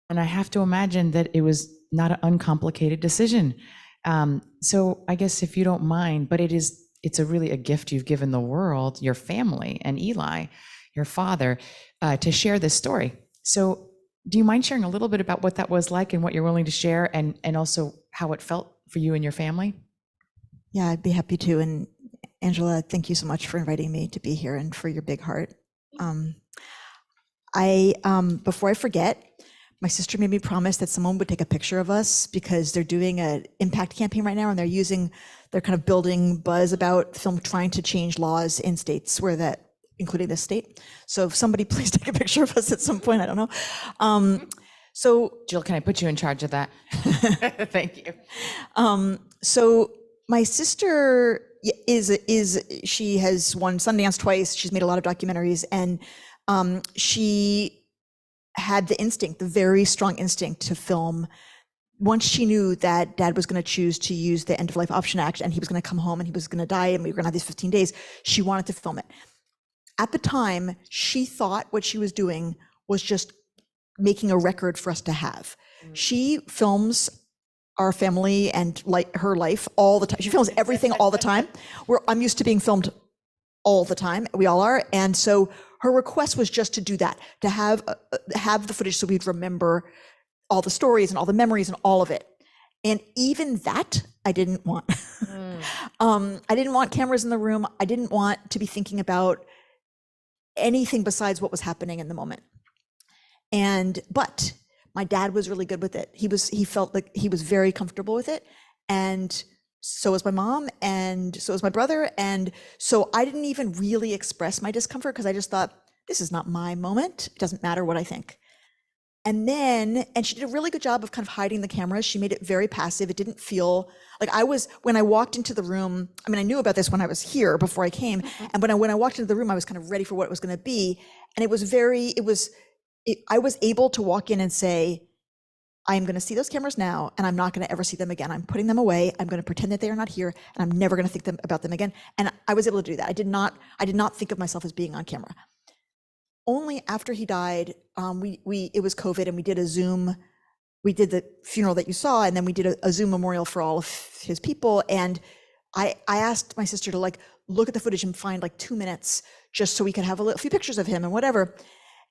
And I have to imagine that it was not an uncomplicated decision. So I guess if you don't mind, but it's really a gift you've given the world, your family, and Eli, your father, to share this story. So do you mind sharing a little bit about what that was like and what you're willing to share, and also how it felt for you and your family? Yeah, I'd be happy to. And Angela, thank you so much for inviting me to be here and for your big heart. Before I forget, my sister made me promise that someone would take a picture of us because they're doing an impact campaign right now, and they're kind of building buzz about film trying to change laws in states where that, including this state. So if somebody please take a picture of us at some point, I don't know. So Jill, can I put you in charge of that? Thank you. So my sister she has won Sundance twice. She's made a lot of documentaries, and she had the very strong instinct to film. Once she knew that Dad was going to choose to use the End of Life Option Act and he was going to come home and he was going to die and we were going to have these 15 days, she wanted to film it. At the time, she thought what she was doing was just making a record for us to have. She films our family and her life all the time. She films everything all the time. I'm used to being filmed all the time. We all are. And so her request was just to do that, to have the footage so we'd remember all the stories and all the memories and all of it. And even that I didn't want. I didn't want cameras in the room. I didn't want to be thinking about anything besides what was happening in the moment. But my dad was really good with it. He felt like he was very comfortable with it. And so was my mom, and so was my brother. And so I didn't even really express my discomfort because I just thought, this is not my moment. It doesn't matter what I think. And she did a really good job of kind of hiding the cameras. She made it very passive. It didn't feel like when I walked into the room, I mean, I knew about this when I was here before I came. And when I walked into the room, I was kind of ready for what it was going to be. And I was able to walk in and say, I'm going to see those cameras now, and I'm not going to ever see them again. I'm putting them away. I'm going to pretend that they are not here, and I'm never going to think about them again. And I was able to do that. I did not think of myself as being on camera. Only after he died, it was COVID, and we did a Zoom. We did the funeral that you saw, and then we did a Zoom memorial for all of his people. And I asked my sister to look at the footage and find 2 minutes just so we could have a few pictures of him and whatever.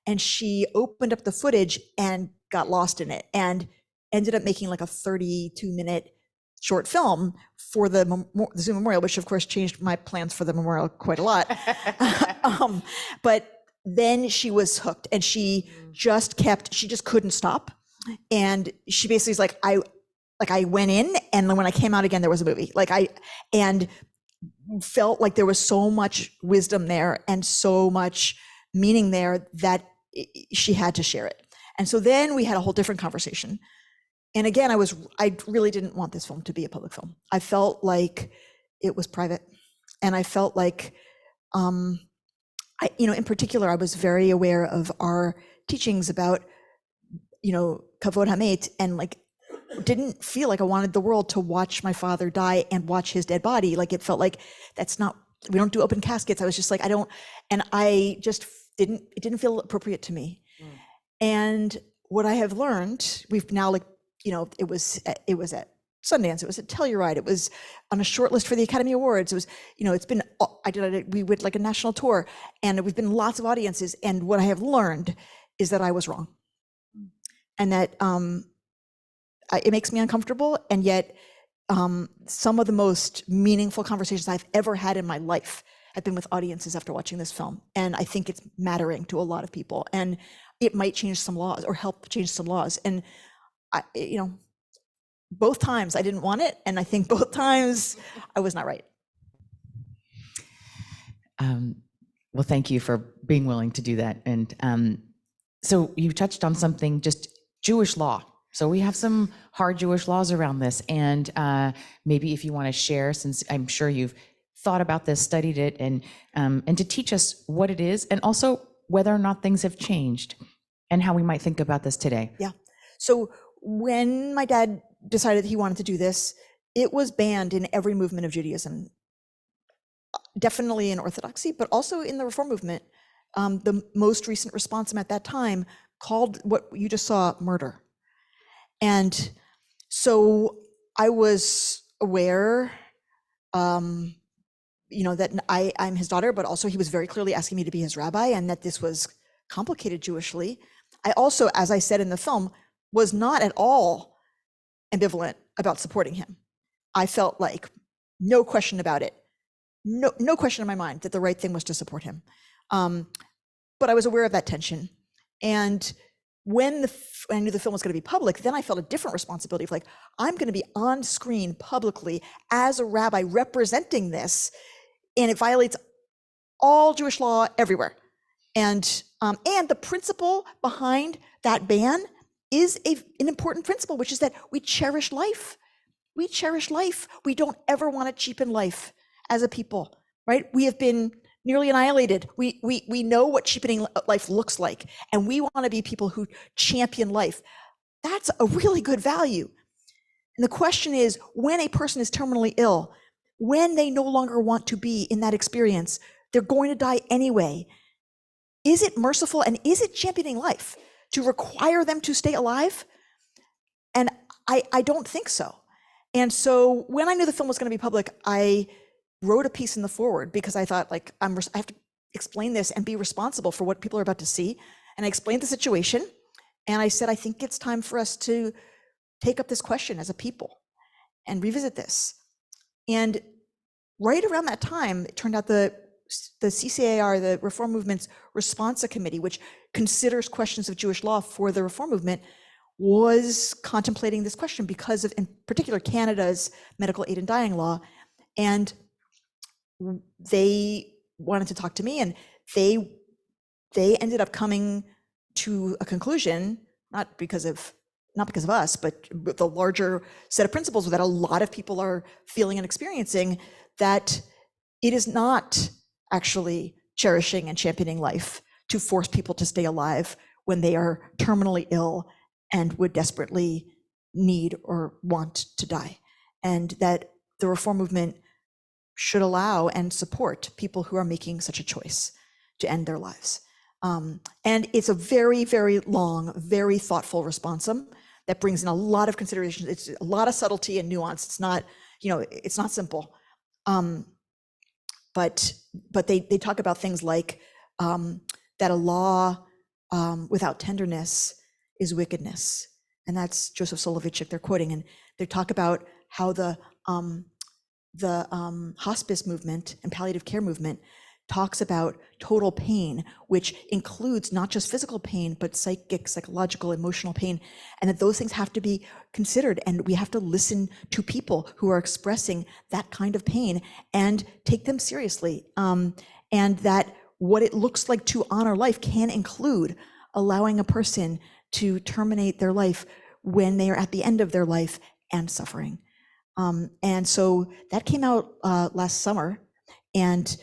And she opened up the footage and got lost in it and ended up making a 32-minute short film for the Zoom memorial, which of course changed my plans for the memorial quite a lot. But then she was hooked, and she just couldn't stop. And she basically is I went in, and then when I came out again, there was a movie. And felt like there was so much wisdom there and so much meaning there that she had to share it. And so then we had a whole different conversation. And again, I really didn't want this film to be a public film. I felt like it was private. And I felt like, in particular, I was very aware of our teachings about, kavod hamet, and didn't feel like I wanted the world to watch my father die and watch his dead body. It felt like we don't do open caskets. I was just it didn't feel appropriate to me. And what I have learned, we've now it was at Sundance, it was at Telluride, it was on a short list for the Academy Awards. It was, it's been, we would a national tour, and we've been lots of audiences. And what I have learned is that I was wrong. And that it makes me uncomfortable. And yet some of the most meaningful conversations I've ever had in my life have been with audiences after watching this film. And I think it's mattering to a lot of people. And it might change some laws or help change some laws. And both times I didn't want it. And I think both times I was not right. Well, thank you for being willing to do that. And so you touched on something, just Jewish law. So we have some hard Jewish laws around this. And maybe if you want to share, since I'm sure you've thought about this, studied it, and to teach us what it is, and also whether or not things have changed and how we might think about this today. Yeah. So when my dad decided he wanted to do this, it was banned in every movement of Judaism, definitely in Orthodoxy, but also in the Reform movement. The most recent response at that time called what you just saw murder. And so I was aware, that I'm his daughter, but also he was very clearly asking me to be his rabbi, and that this was complicated Jewishly. I also, as I said in the film, was not at all ambivalent about supporting him. I felt like no question about it. No question in my mind that the right thing was to support him. But I was aware of that tension. And when I knew the film was going to be public, then I felt a different responsibility of like, I'm going to be on screen publicly as a rabbi representing this, and it violates all Jewish law everywhere. And the principle behind that ban is an important principle, which is that we cherish life. We cherish life. We don't ever want to cheapen life as a people, right? We have been nearly annihilated. We know what cheapening life looks like, and we want to be people who champion life. That's a really good value. And the question is, when a person is terminally ill, when they no longer want to be in that experience, they're going to die anyway. Is it merciful and is it championing life to require them to stay alive? And I don't think so. And so when I knew the film was going to be public, I wrote a piece in the foreword because I thought, like, I have to explain this and be responsible for what people are about to see. And I explained the situation, and I said, I think it's time for us to take up this question as a people and revisit this. And right around that time, it turned out the CCAR, the Reform Movement's Responsa Committee, which considers questions of Jewish law for the Reform Movement, was contemplating this question because of, in particular, Canada's medical aid in dying law. And they wanted to talk to me, and they ended up coming to a conclusion, not because of us, but the larger set of principles that a lot of people are feeling and experiencing, that it is not actually cherishing and championing life to force people to stay alive when they are terminally ill and would desperately need or want to die. And that the Reform Movement should allow and support people who are making such a choice to end their lives. And it's a very, very long, very thoughtful responsum that brings in a lot of considerations. It's a lot of subtlety and nuance. It's not, it's not simple. But they talk about things like that a law without tenderness is wickedness. And that's Joseph Soloveitchik they're quoting. And they talk about how the hospice movement and palliative care movement talks about total pain, which includes not just physical pain, but psychic, psychological, emotional pain, and that those things have to be considered. And we have to listen to people who are expressing that kind of pain and take them seriously. And that what it looks like to honor life can include allowing a person to terminate their life when they are at the end of their life and suffering. And so that came out last summer, and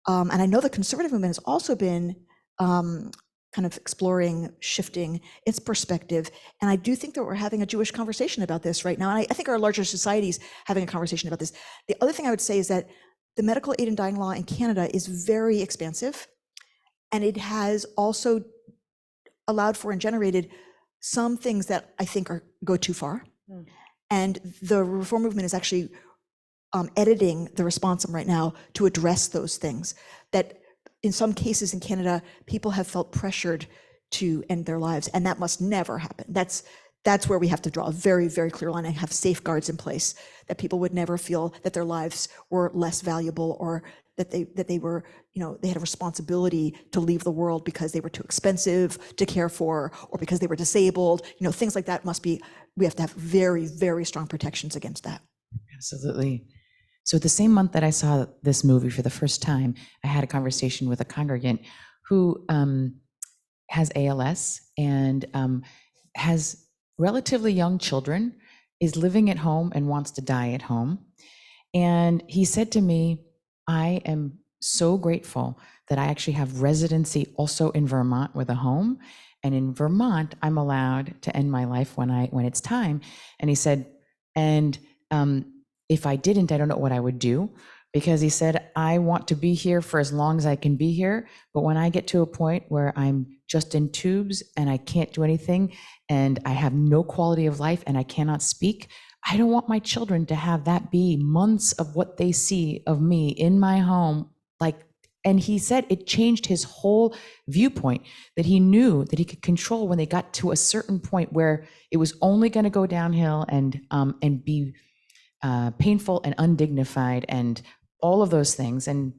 I know the conservative movement has also been kind of exploring, shifting its perspective. And I do think that we're having a Jewish conversation about this right now. And I think our larger society's having a conversation about this. The other thing I would say is that the medical aid in dying law in Canada is very expansive, and it has also allowed for and generated some things that I think go too far. And the Reform Movement is actually editing the responsum right now to address those things. That in some cases in Canada, people have felt pressured to end their lives, and that must never happen. That's where we have to draw a very, very clear line and have safeguards in place, that people would never feel that their lives were less valuable, or that they were, they had a responsibility to leave the world because they were too expensive to care for, or because they were disabled. Things like that we have to have very, very strong protections against that. Absolutely. So the same month that I saw this movie for the first time, I had a conversation with a congregant who has ALS and has relatively young children, is living at home and wants to die at home. And he said to me, I am so grateful that I actually have residency also in Vermont with a home. And in Vermont, I'm allowed to end my life when it's time. And he said, and if I didn't, I don't know what I would do. because he said, I want to be here for as long as I can be here. But when I get to a point where I'm just in tubes and I can't do anything and I have no quality of life and I cannot speak, I don't want my children to have that be months of what they see of me in my home. And he said it changed his whole viewpoint, that he knew that he could control when they got to a certain point where it was only going to go downhill and be painful and undignified and all of those things, and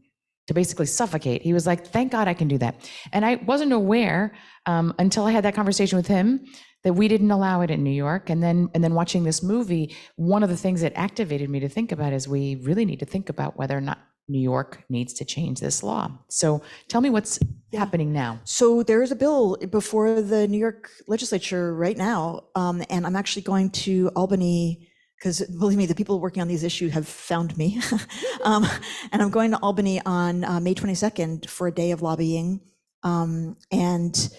to basically suffocate. He was like, thank God I can do that. And I wasn't aware until I had that conversation with him that we didn't allow it in New York. And then watching this movie, one of the things that activated me to think about is we really need to think about whether or not New York needs to change this law. So tell me what's happening now. So there is a bill before the New York legislature right now, and I'm actually going to Albany, because believe me, the people working on these issues have found me. And I'm going to Albany on May 22nd for a day of lobbying. And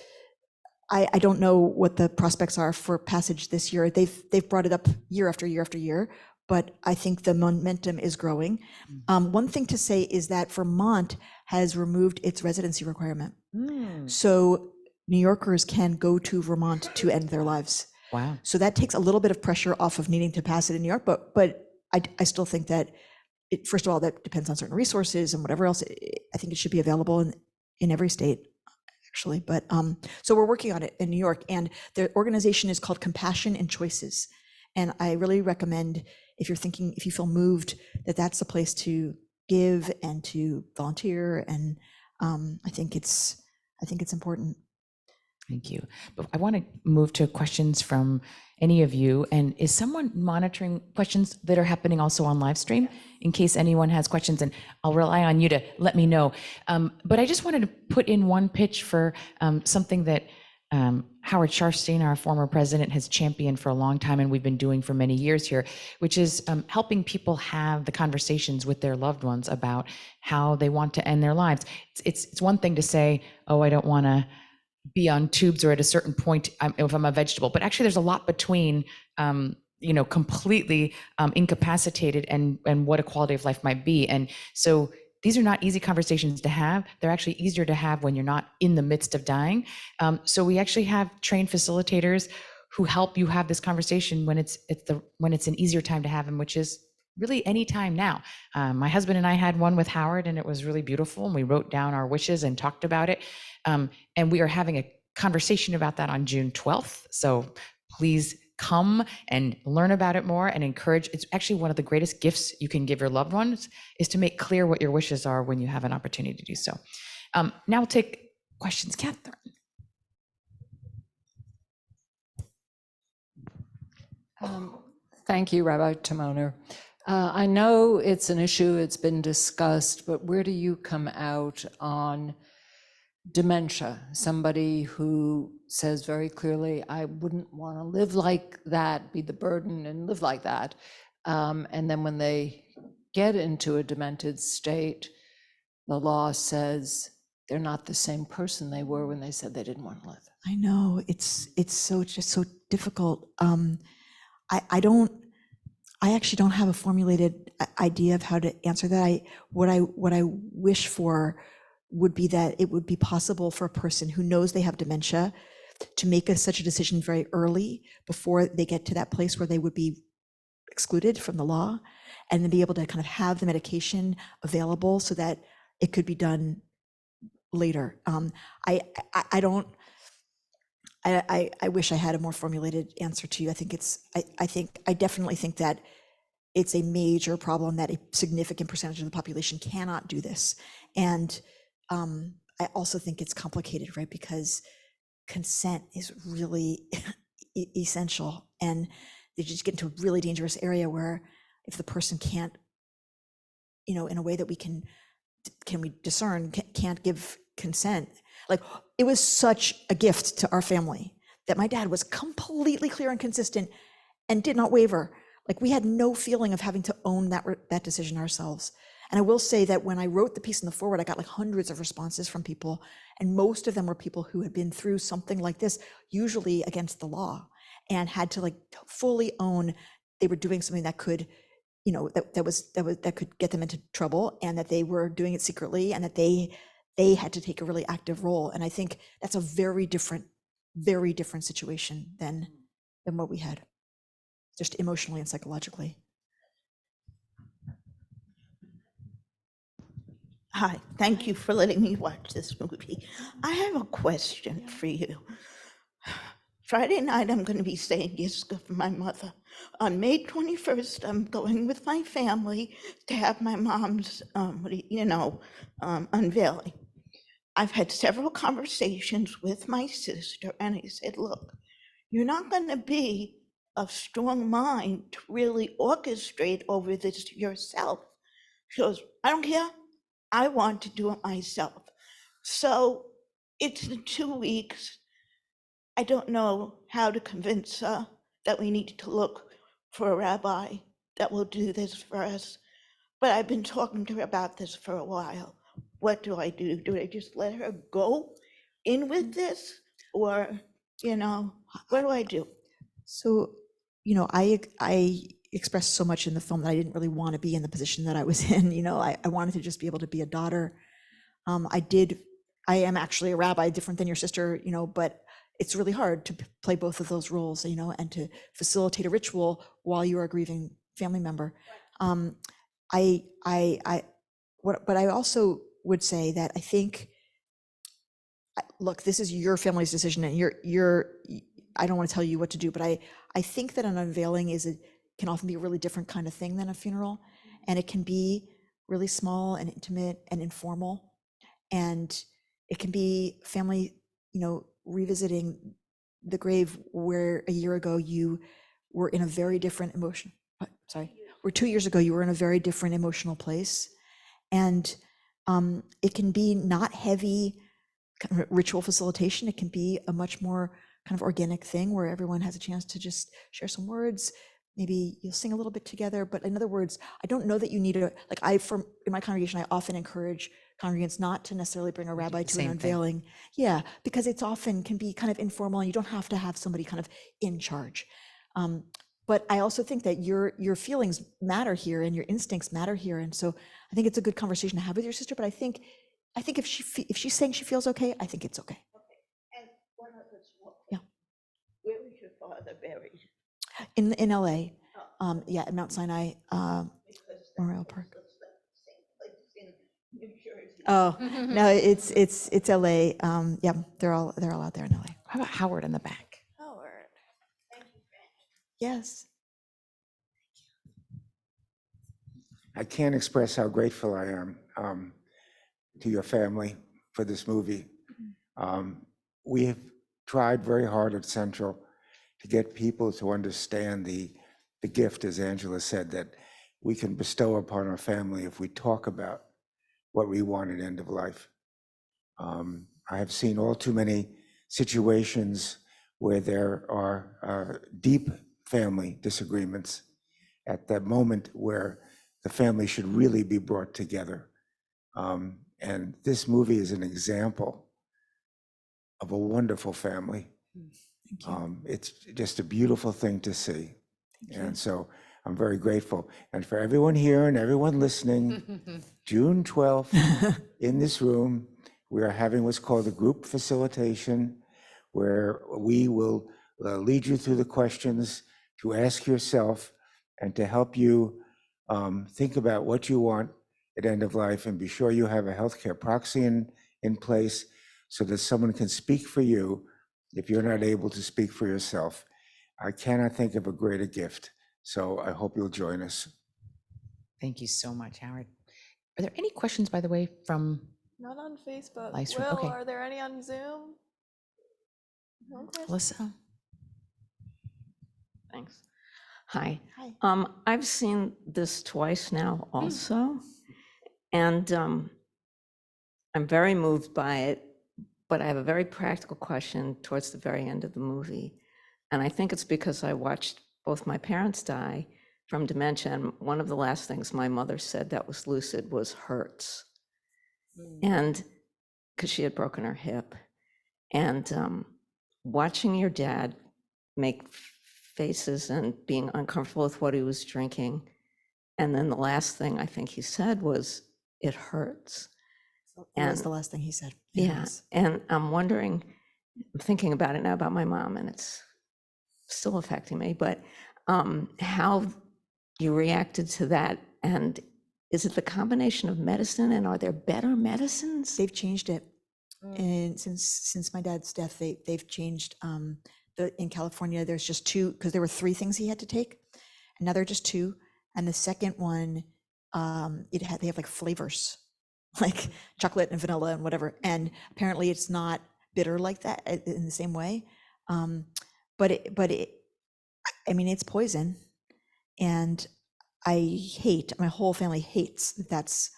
I don't know what the prospects are for passage this year. They've brought it up year after year after year, but I think the momentum is growing. One thing to say is that Vermont has removed its residency requirement. So New Yorkers can go to Vermont to end their lives. Wow. So that takes a little bit of pressure off of needing to pass it in New York, but I still think that first of all, that depends on certain resources and whatever else. I think it should be available in every state, actually. But so we're working on it in New York, and the organization is called Compassion and Choices. And I really recommend, if you feel moved, that's a place to give and to volunteer. And I think it's important. Thank you. But I want to move to questions from any of you. And is someone monitoring questions that are happening also on live stream in case anyone has questions? And I'll rely on you to let me know. But I just wanted to put in one pitch for something that Howard Sharfstein, our former president, has championed for a long time, and we've been doing for many years here, which is helping people have the conversations with their loved ones about how they want to end their lives. It's one thing to say, oh, I don't want to be on tubes, or at a certain point, if I'm a vegetable, but actually there's a lot between, completely incapacitated and what a quality of life might be. And so these are not easy conversations to have. They're actually easier to have when you're not in the midst of dying. So we actually have trained facilitators who help you have this conversation when it's an easier time to have them, which is really any time now. My husband and I had one with Howard, and it was really beautiful. And we wrote down our wishes and talked about it. And we are having a conversation about that on June 12th. So please come and learn about it more and encourage. It's actually one of the greatest gifts you can give your loved ones, is to make clear what your wishes are when you have an opportunity to do so. Now we'll take questions. Catherine. Thank you, Rabbi Timoner. I know it's an issue, it's been discussed, but where do you come out on dementia? Somebody who says very clearly, I wouldn't want to live like that, be the burden and live like that. And then when they get into a demented state, the law says they're not the same person they were when they said they didn't want to live. I know, it's just so difficult. I actually don't have a formulated idea of how to answer that. What I wish for would be that it would be possible for a person who knows they have dementia to make such a decision very early, before they get to that place where they would be excluded from the law, and then be able to kind of have the medication available so that it could be done later. I wish I had a more formulated answer to you. I definitely think that it's a major problem that a significant percentage of the population cannot do this. And I also think it's complicated, right? Because consent is really essential, and they just get into a really dangerous area where if the person can't, in a way that we can we discern, can't give consent. Like, it was such a gift to our family that my dad was completely clear and consistent and did not waver. Like, we had no feeling of having to own that decision ourselves. And I will say that when I wrote the piece in the foreword, I got like hundreds of responses from people, and most of them were people who had been through something like this, usually against the law, and had to like fully own they were doing something that could that could get them into trouble, and that they were doing it secretly, and that they had to take a really active role. And I think that's a very different situation than what we had, just emotionally and psychologically. Hi, thank you for letting me watch this movie. I have a question for you. Friday night, I'm going to be saying yes to my mother. On May 21st, I'm going with my family to have my mom's, unveiling. I've had several conversations with my sister, and I said, look, you're not going to be of strong mind to really orchestrate over this yourself. She goes, I don't care. I want to do it myself. So it's in 2 weeks. I don't know how to convince her that we need to look for a rabbi that will do this for us. But I've been talking to her about this for a while. What do I do? Do I just let her go in with this? Or, what do I do? So, I expressed so much in the film that I didn't really want to be in the position that I was in. I wanted to just be able to be a daughter. I am actually a rabbi, different than your sister, but it's really hard to play both of those roles, and to facilitate a ritual while you are a grieving family member. But I also would say that I think, look, this is your family's decision, and I don't want to tell you what to do, but I think that an unveiling can often be a really different kind of thing than a funeral, and it can be really small and intimate and informal, and it can be family, revisiting the grave where a year ago you were in a very different emotion. Where 2 years ago you were in a very different emotional place, and it can be not heavy kind of ritual facilitation. It can be a much more kind of organic thing where everyone has a chance to just share some words. Maybe you'll sing a little bit together, but in other words, I don't know that you need in my congregation, I often encourage congregants not to necessarily bring a rabbi to an unveiling. Yeah, because it's often can be kind of informal, and you don't have to have somebody kind of in charge. But I also think that your feelings matter here, and your instincts matter here, and so I think it's a good conversation to have with your sister. But I think if she's saying she feels okay, I think it's okay. And one other small Yeah. Where was your father buried? In LA, yeah, at Mount Sinai Memorial Park. New Jersey. Oh no, it's LA. Yeah, they're all out there in LA. How about Howard in the back? Howard. Thank you. Yes. I can't express how grateful I am to your family for this movie. We have tried very hard at Central to get people to understand the gift, as Angela said, that we can bestow upon our family if we talk about what we want at end of life. I have seen all too many situations where there are deep family disagreements at the moment where the family should really be brought together. And this movie is an example of a wonderful family. Thank you. It's just a beautiful thing to see. And so I'm very grateful. And for everyone here and everyone listening, June 12th in this room, we are having what's called a group facilitation, where we will lead you through the questions to ask yourself and to help you think about what you want at end of life, and be sure you have a healthcare proxy in place so that someone can speak for you if you're not able to speak for yourself. I cannot think of a greater gift. So I hope you'll join us. Thank you so much, Howard. Are there any questions, by the way, from Not on Facebook. live stream? Will, Okay. are there any on Zoom? No questions? Alyssa? Thanks. Hi. Hi. I've seen this twice now also, and I'm very moved by it, but I have a very practical question towards the very end of the movie. And I think it's because I watched both my parents die from dementia, and one of the last things my mother said that was lucid was hurts. And because she had broken her hip. And watching your dad make faces and being uncomfortable with what he was drinking, And then the last thing I think he said was, "It hurts." That was the last thing he said. Yeah, and I'm wondering, I'm thinking about it now about my mom, and it's still affecting me, but how you reacted to that, and is it the combination of medicine, and are there better medicines? They've changed it. And since my dad's death, they've changed. In California, there's just 2, because there were 3 things he had to take, and now there are just 2. And the second one, they have like flavors, like chocolate and vanilla and whatever. And apparently, it's not bitter like that in the same way. But I mean, it's poison, and my whole family hates that's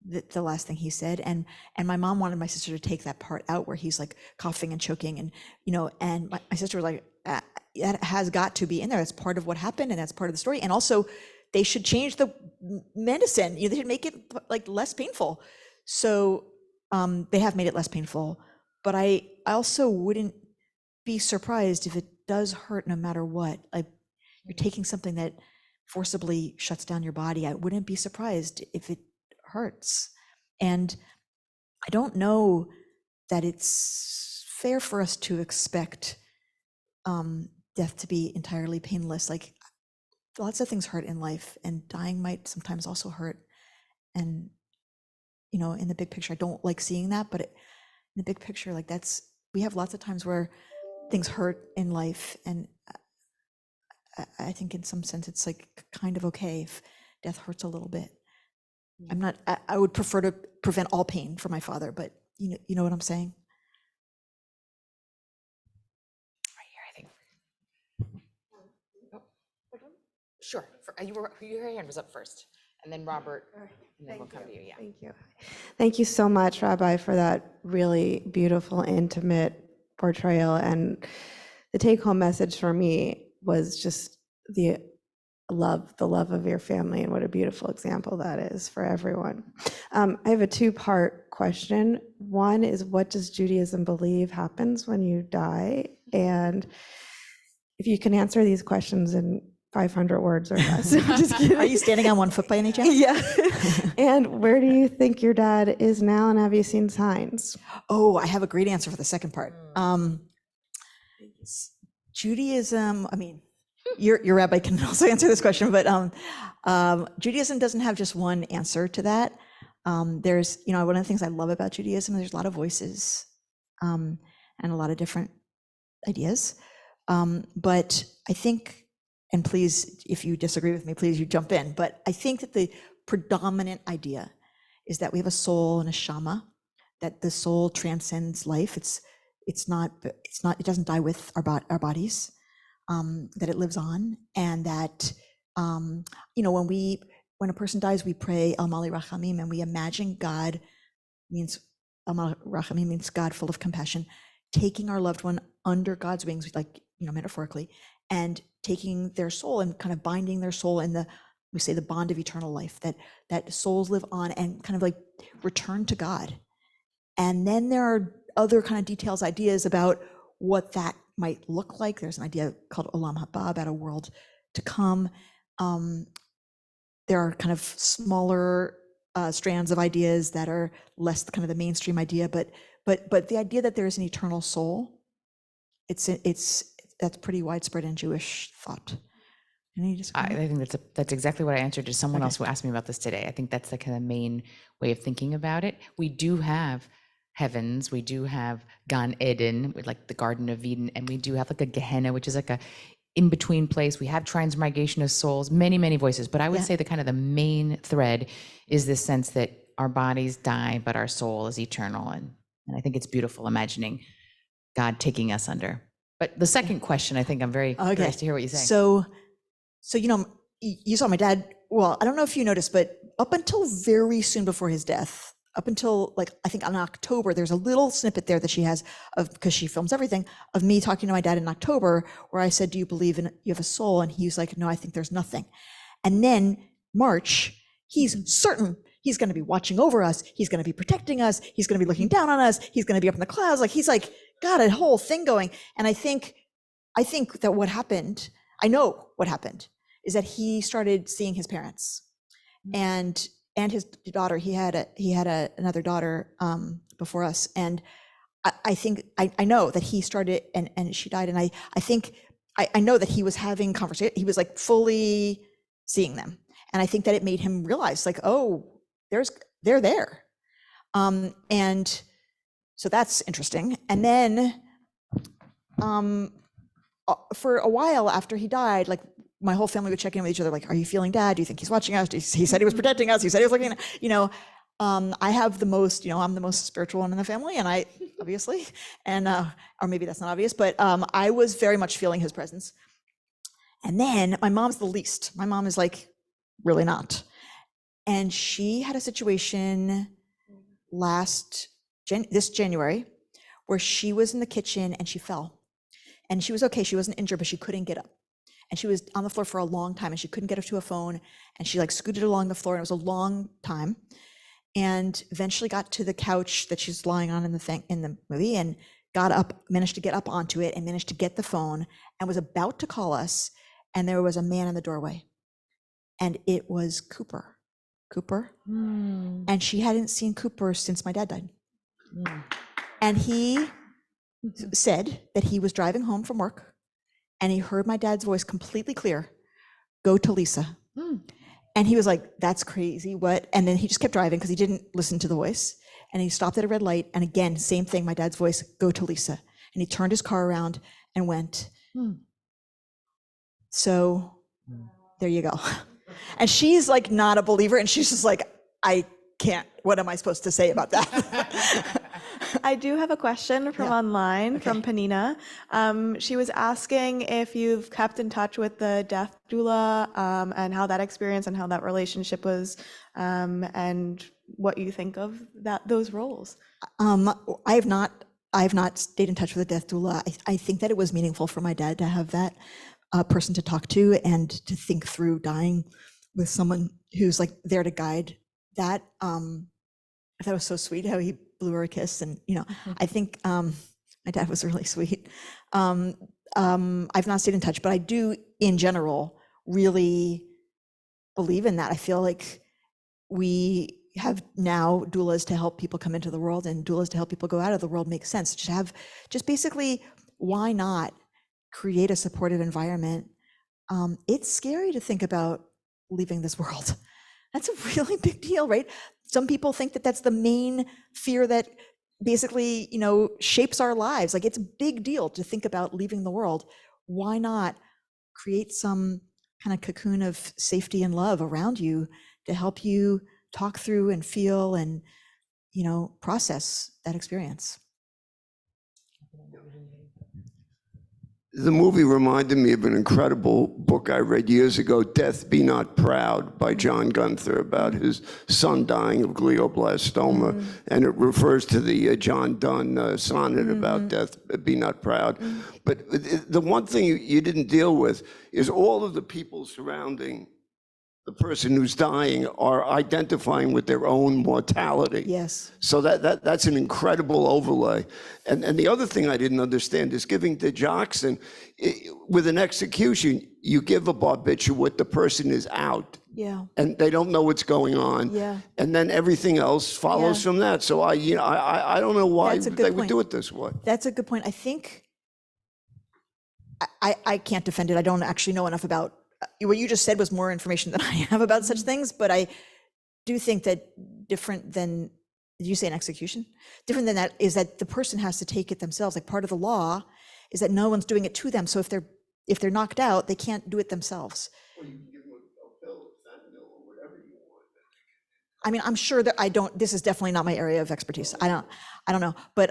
the last thing he said. And my mom wanted my sister to take that part out where he's like coughing and choking, and and my sister was like, that has got to be in there. That's part of what happened, and that's part of the story. And also, they should change the medicine. They should make it like less painful. So they have made it less painful, but I also wouldn't be surprised if it does hurt no matter what. Like, you're taking something that forcibly shuts down your body. I wouldn't be surprised if it hurts. And I don't know that it's fair for us to expect death to be entirely painless. Like, lots of things hurt in life, and dying might sometimes also hurt. And in the big picture, I don't like seeing that, but in the big picture, like, we have lots of times where things hurt in life, and I think in some sense it's like kind of okay if death hurts a little bit. I would prefer to prevent all pain for my father, but you know what I'm saying? Right here, I think. Sure. Your hand was up first, and then Robert, and then we'll come to you. Yeah. Thank you. Thank you so much, Rabbi, for that really beautiful, intimate portrayal. And the take-home message for me was just the love of your family, and what a beautiful example that is for everyone. I have a 2-part question. One is, what does Judaism believe happens when you die? And if you can answer these questions in 500 words or less. I'm just kidding. Are you standing on one foot by any chance? Yeah. And where do you think your dad is now, and have you seen signs? Oh, I have a great answer for the second part. Judaism, I mean, your rabbi can also answer this question, but Judaism doesn't have just one answer to that. There's, one of the things I love about Judaism, there's a lot of voices and a lot of different ideas. But I think, and please, if you disagree with me, please, you jump in. But I think that the predominant idea is that we have a soul and a shama, that the soul transcends life. It doesn't die with our bodies, that it lives on, and that, when a person dies, we pray El Mali Rachamim, and we imagine God means, El Mali Rachamim means God full of compassion, taking our loved one under God's wings, like, metaphorically, and taking their soul and kind of binding their soul in we say the bond of eternal life, that souls live on and kind of like return to God. And then there are other kind of details, ideas about what that might look like. There's an idea called Olam Haba, about a world to come. There are kind of smaller strands of ideas that are less kind of the mainstream idea, but the idea that there is an eternal soul, that's pretty widespread in Jewish thought. I think that's exactly what I answered to someone else who asked me about this today. I think that's the kind of main way of thinking about it. We do have heavens, we do have Gan Eden, like the Garden of Eden, and we do have like a Gehenna, which is like a in-between place. We have transmigration of souls, many, many voices. But I would say the main thread is this sense that our bodies die, but our soul is eternal. And I think it's beautiful imagining God taking us under. But the second question, I think I'm very curious to hear what you say. So you saw my dad, well, I don't know if you noticed, but up until very soon before his death, up until I think in October, there's a little snippet there that she has because she films everything, of me talking to my dad in October, where I said, do you believe you have a soul? And he was like, no, I think there's nothing. And then March, he's certain he's going to be watching over us. He's going to be protecting us. He's going to be looking down on us. He's going to be up in the clouds. He's got a whole thing going. And I think that what happened, I know what happened, is that he started seeing his parents and his daughter. He had another daughter before us. And I think, I know that he started and she died. And I think, I know that he was having conversation. He was like fully seeing them. And I think that it made him realize like, oh, they're there. And so that's interesting. And then for a while after he died, like my whole family would check in with each other, like, are you feeling Dad? Do you think he's watching us? He said he was protecting us. He said he was looking, I have the most, I'm the most spiritual one in the family, and I, obviously, and, or maybe that's not obvious, but I was very much feeling his presence. And then my mom's the least. My mom is like, really not. And she had a situation this January where she was in the kitchen and she fell. And she was okay, she wasn't injured, but she couldn't get up. And she was on the floor for a long time and she couldn't get up to a phone. And she like scooted along the floor and it was a long time. And eventually got to the couch that she's lying on in the movie and got up, managed to get up onto it and managed to get the phone and was about to call us. And there was a man in the doorway. And it was Cooper. And she hadn't seen Cooper since my dad died. And he said that he was driving home from work and he heard my dad's voice completely clear, go to Lisa. And he was like, that's crazy, what? And then he just kept driving because he didn't listen to the voice. And he stopped at a red light. And again, same thing, my dad's voice, go to Lisa. And he turned his car around and went. So there you go. And she's like not a believer. And she's just like, I can't, what am I supposed to say about that? I do have a question from online, from Panina. She was asking if you've kept in touch with the death doula and how that experience and how that relationship was, and what you think of those roles. I have not stayed in touch with a death doula. I think that it was meaningful for my dad to have that person to talk to and to think through dying with someone who's like there to guide that. I thought it was so sweet how he blew her a kiss, and I think my dad was really sweet. I've not stayed in touch, but I do in general really believe in that. I feel like we have now doulas to help people come into the world and doulas to help people go out of the world makes sense. Just basically, why not create a supportive environment? It's scary to think about leaving this world. That's a really big deal, right? Some people think that that's the main fear that basically, shapes our lives. Like it's a big deal to think about leaving the world. Why not create some kind of cocoon of safety and love around you to help you talk through and feel and, process that experience? The movie reminded me of an incredible book I read years ago, Death Be Not Proud, by John Gunther, about his son dying of glioblastoma. And it refers to the John Donne sonnet about Death Be Not Proud. But the one thing you didn't deal with is all of the people surrounding the person who's dying are identifying with their own mortality. Yes. So that's an incredible overlay. And the other thing I didn't understand is giving digoxin, with an execution, you give a barbiturate, the person is out. Yeah. And they don't know what's going on. Yeah. And then everything else follows from that. So I don't know why they would do it this way. That's a good point. I think I can't defend it. I don't actually know enough about what you just said was more information than I have about such things, but I do think that different than, did you say an execution? Different than that is that the person has to take it themselves. Like part of the law is that no one's doing it to them. So if they're knocked out, they can't do it themselves. Well, you can give them a pill of fentanyl or whatever you want. I mean, I'm sure that this is definitely not my area of expertise. I don't know, but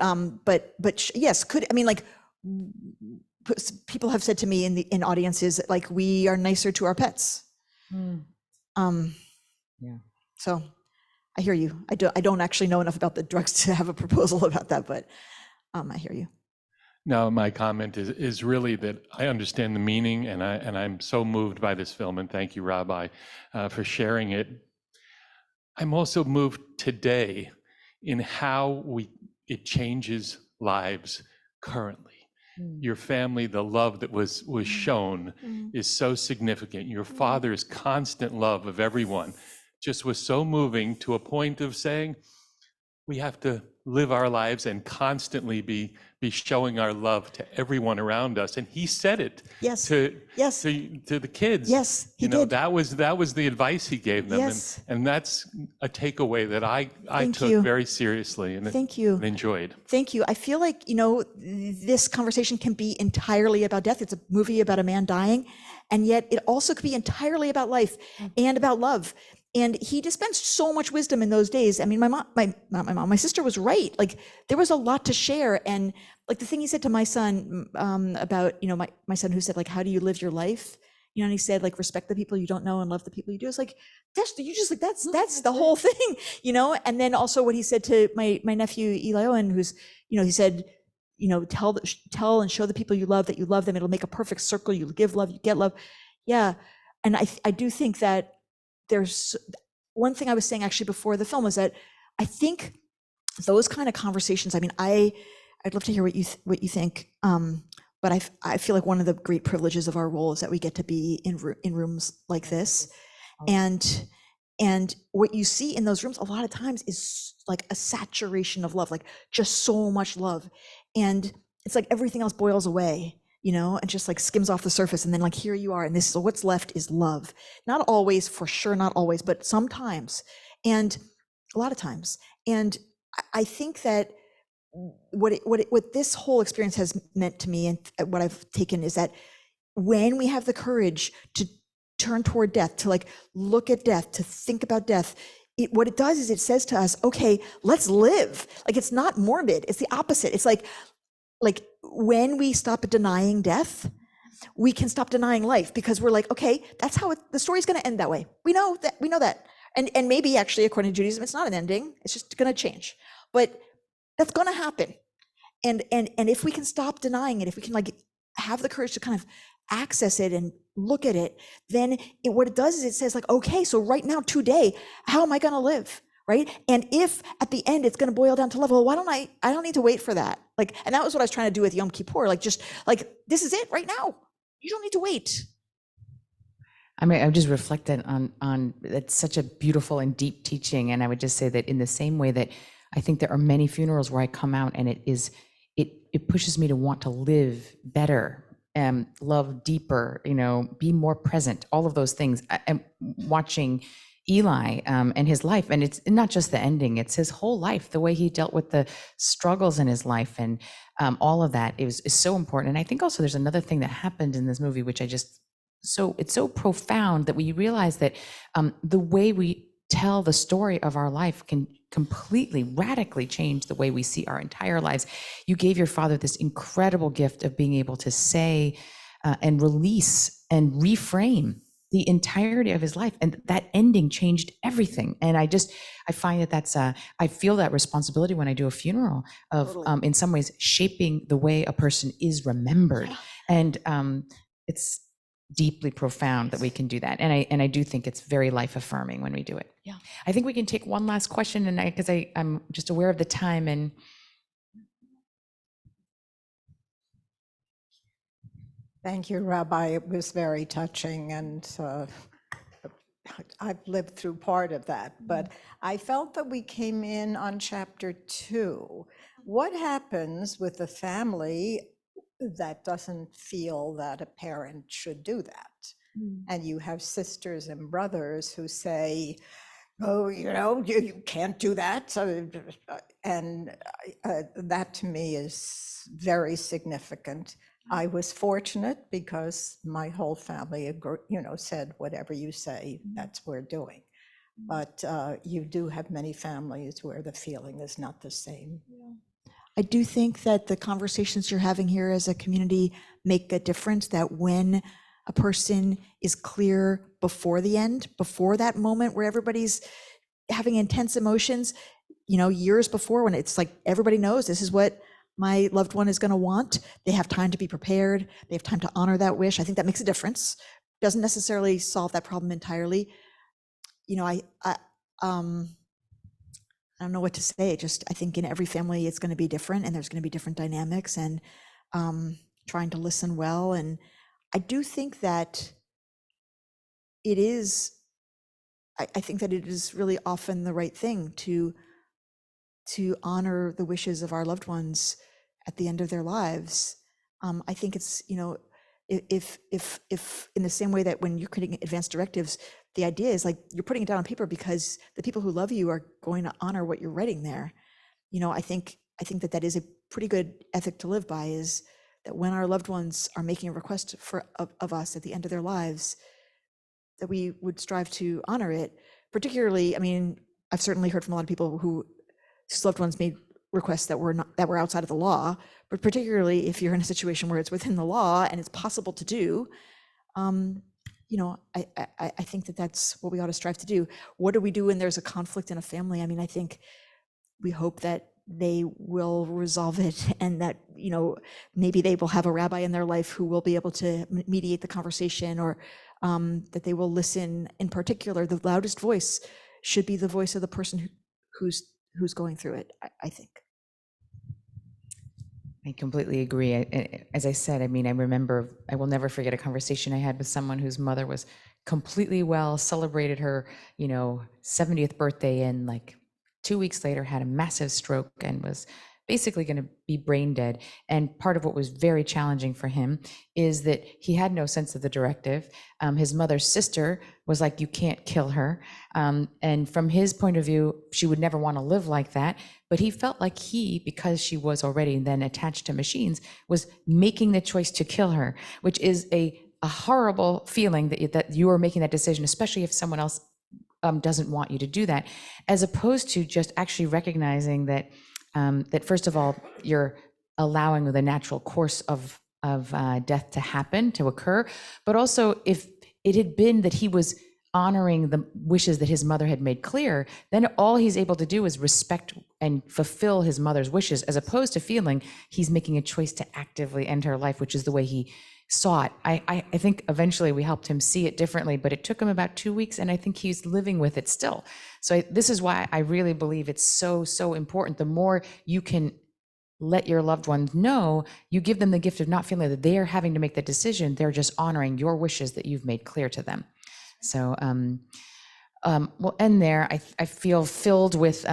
yes, people have said to me in audiences, like, we are nicer to our pets. Yeah. So I hear you. I don't actually know enough about the drugs to have a proposal about that, but I hear you. No, my comment is really that I understand the meaning, and I'm so moved by this film, and thank you, Rabbi, for sharing it. I'm also moved today in how it changes lives currently. your family, the love that was shown is so significant. Your father's constant love of everyone just was so moving, to a point of saying, we have to live our lives and constantly be showing our love to everyone around us. And he said it Yes. to Yes. to the kids. Yes, he You know, did. that was the advice he gave them. Yes. And that's a takeaway that I Thank took you. very seriously and, Thank you. and enjoyed. Thank you. I feel like, this conversation can be entirely about death. It's a movie about a man dying, and yet it also could be entirely about life and about love. And he dispensed so much wisdom in those days. I mean, my sister was right. Like, there was a lot to share. And like the thing he said to my son about, my son who said, like, how do you live your life? And he said, like, respect the people you don't know and love the people you do. It's like, that's the whole thing, And then also what he said to my nephew Eli Owen, who's, he said, tell and show the people you love that you love them. It'll make a perfect circle. You give love, you get love. Yeah. And I do think that there's one thing I was saying actually before the film is that I think those kind of conversations, I mean, I'd love to hear what you think. But I feel like one of the great privileges of our role is that we get to be in rooms like this. And what you see in those rooms a lot of times is like a saturation of love, like just so much love. And it's like everything else boils away, and just like skims off the surface. And then like, here you are. And this is what's left is love. Not always, for sure, not always, but sometimes. And a lot of times. And I think that what this whole experience has meant to me, and what I've taken, is that when we have the courage to turn toward death, to like look at death, to think about death, what it does is it says to us, okay, let's live. Like, it's not morbid. It's the opposite. It's like when we stop denying death, we can stop denying life, because we're like, okay, that's how the story's going to end that way. We know that. And maybe actually, according to Judaism, it's not an ending. It's just going to change. But that's going to happen. And if we can stop denying it, if we can like have the courage to kind of access it and look at it, then what it does is it says like, okay, so right now, today, how am I going to live? Right. And if at the end it's going to boil down to love, well, why don't I don't need to wait for that. Like, and that was what I was trying to do with Yom Kippur. Like, just like, this is it right now. You don't need to wait. I mean, I've just reflected on it's such a beautiful and deep teaching. And I would just say that in the same way that I think there are many funerals where I come out and it pushes me to want to live better, love deeper, be more present, all of those things. I'm watching Eli and his life, and it's not just the ending, it's his whole life, the way he dealt with the struggles in his life, and all of that is so important. And I think also there's another thing that happened in this movie, which it's so profound, that we realize that the way we tell the story of our life can completely, radically change the way we see our entire lives. You gave your father this incredible gift of being able to say and release and reframe the entirety of his life. And that ending changed everything. And I find that's, I feel that responsibility when I do a funeral of, Totally. In some ways, shaping the way a person is remembered. And it's deeply profound that we can do that. And I do think it's very life affirming when we do it. Yeah. I think we can take one last question, and because I'm just aware of the time. And thank you, Rabbi. It was very touching, and I've lived through part of that, but I felt that we came in on chapter 2. What happens with a family that doesn't feel that a parent should do that? And you have sisters and brothers who say, oh, you can't do that. And that to me is very significant. I was fortunate because my whole family, said, whatever you say, that's what we're doing. But you do have many families where the feeling is not the same. I do think that the conversations you're having here as a community make a difference, that when a person is clear before the end, before that moment where everybody's having intense emotions, years before, when it's like everybody knows this is what my loved one is going to want, they have time to be prepared, they have time to honor that wish. I think that makes a difference. Doesn't necessarily solve that problem entirely. I don't know what to say. I think in every family it's going to be different, and there's going to be different dynamics. And trying to listen well. And I do think that it is, I think that it is really often the right thing to honor the wishes of our loved ones at the end of their lives. I think it's, if in the same way that when you're creating advanced directives, the idea is like you're putting it down on paper because the people who love you are going to honor what you're writing there. I think that is a pretty good ethic to live by, is that when our loved ones are making a request of us at the end of their lives, that we would strive to honor it. Particularly, I mean, I've certainly heard from a lot of people whose loved ones made requests that were outside of the law, but particularly if you're in a situation where it's within the law and it's possible to do, I think that that's what we ought to strive to do. What do we do when there's a conflict in a family? I mean, I think we hope that they will resolve it, and that, maybe they will have a rabbi in their life who will be able to mediate the conversation, or that they will listen. In particular, the loudest voice should be the voice of the person who's going through it, I think. I completely agree. As I said, I mean, I will never forget a conversation I had with someone whose mother was completely well, celebrated her, 70th birthday, and like 2 weeks later had a massive stroke and was basically going to be brain dead. And part of what was very challenging for him is that he had no sense of the directive. His mother's sister was like, you can't kill her. And from his point of view, she would never want to live like that. But he felt like because she was already then attached to machines, was making the choice to kill her, which is a horrible feeling that you are making that decision, especially if someone else doesn't want you to do that, as opposed to just actually recognizing that that first of all, you're allowing the natural course of death to happen, to occur, but also if it had been that he was honoring the wishes that his mother had made clear, then all he's able to do is respect and fulfill his mother's wishes, as opposed to feeling he's making a choice to actively end her life, which is the way he saw it. I think eventually we helped him see it differently, but it took him about 2 weeks, and I think he's living with it still. So this is why I really believe it's so, so important. The more you can let your loved ones know, you give them the gift of not feeling that they're having to make the decision. They're just honoring your wishes that you've made clear to them. So we'll end there. I feel filled with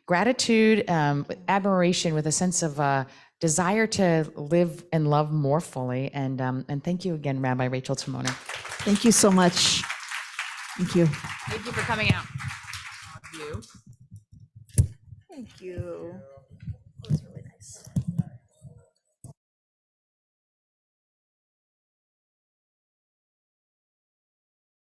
gratitude, with admiration, with a sense of desire to live and love more fully. And thank you again, Rabbi Rachel Timoner. Thank you so much. Thank you. Thank you for coming out.